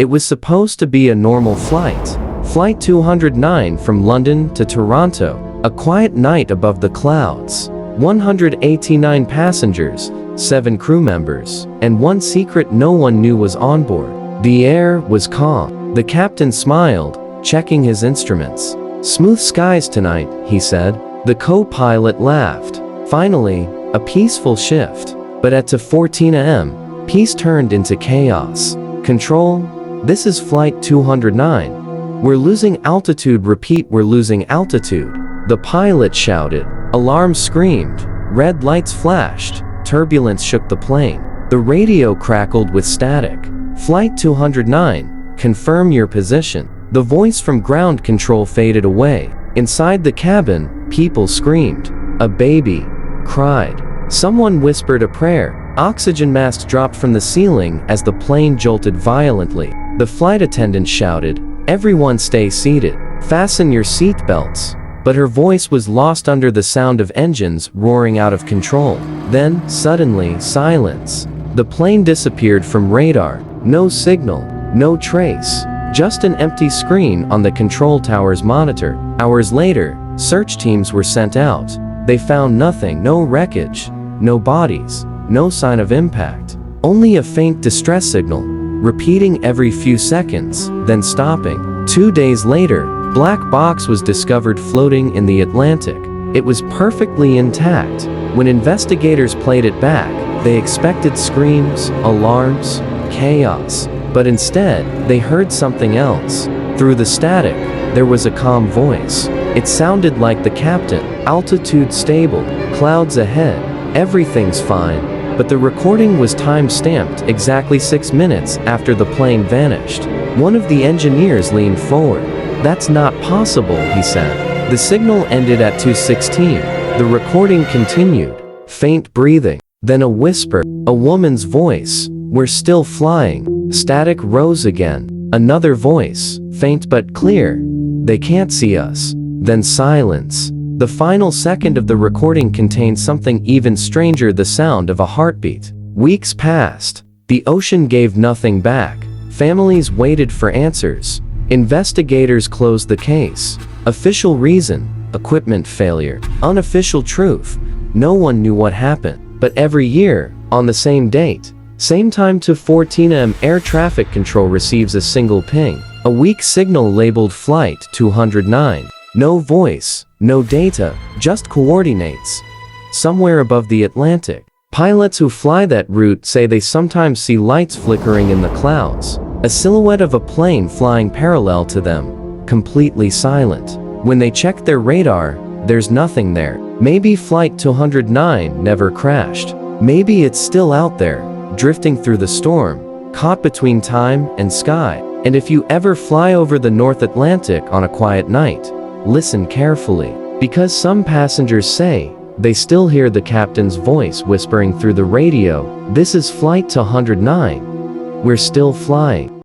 It was supposed to be a normal flight. Flight 209 from London to Toronto. A quiet night above the clouds. 189 passengers, 7 crew members, and one secret no one knew was on board. The air was calm. The captain smiled, checking his instruments. "Smooth skies tonight," he said. The co-pilot laughed. Finally, a peaceful shift. But at 2:14 a.m., peace turned into chaos. "Control, this is Flight 209. We're losing altitude. Repeat, we're losing altitude." The pilot shouted. Alarms screamed. Red lights flashed. Turbulence shook the plane. The radio crackled with static. "Flight 209, confirm your position." The voice from ground control faded away. Inside the cabin, people screamed. A baby cried. Someone whispered a prayer. Oxygen masks dropped from the ceiling as the plane jolted violently. The flight attendant shouted, "Everyone stay seated. Fasten your seat belts." But her voice was lost under the sound of engines roaring out of control. Then, suddenly, silence. The plane disappeared from radar. No signal, no trace. Just an empty screen on the control tower's monitor. Hours later, search teams were sent out. They found nothing, no wreckage, no bodies, no sign of impact. Only a faint distress signal, repeating every few seconds, then stopping. 2 days later, black box was discovered floating in the Atlantic. It was perfectly intact. When investigators played it back, they expected screams, alarms, chaos. But instead, they heard something else. Through the static, there was a calm voice. It sounded like the captain. "Altitude stable, clouds ahead, everything's fine." But the recording was time-stamped exactly 6 minutes after the plane vanished. One of the engineers leaned forward. "That's not possible," he said. The signal ended at 2:16. The recording continued. Faint breathing. Then a whisper. A woman's voice. "We're still flying." Static rose again. Another voice. Faint but clear. "They can't see us." Then silence. The final second of the recording contained something even stranger, the sound of a heartbeat. Weeks passed. The ocean gave nothing back. Families waited for answers. Investigators closed the case. Official reason, equipment failure. Unofficial truth, no one knew what happened. But every year, on the same date, same time 2:14 a.m., air traffic control receives a single ping. A weak signal labeled Flight 209. No voice, no data, just coordinates. Somewhere above the Atlantic. Pilots who fly that route say they sometimes see lights flickering in the clouds. A silhouette of a plane flying parallel to them, completely silent. When they check their radar, there's nothing there. Maybe Flight 209 never crashed. Maybe it's still out there, drifting through the storm, caught between time and sky. And if you ever fly over the North Atlantic on a quiet night, listen carefully, because some passengers say they still hear the captain's voice whispering through the radio, "This is Flight 209. We're still flying."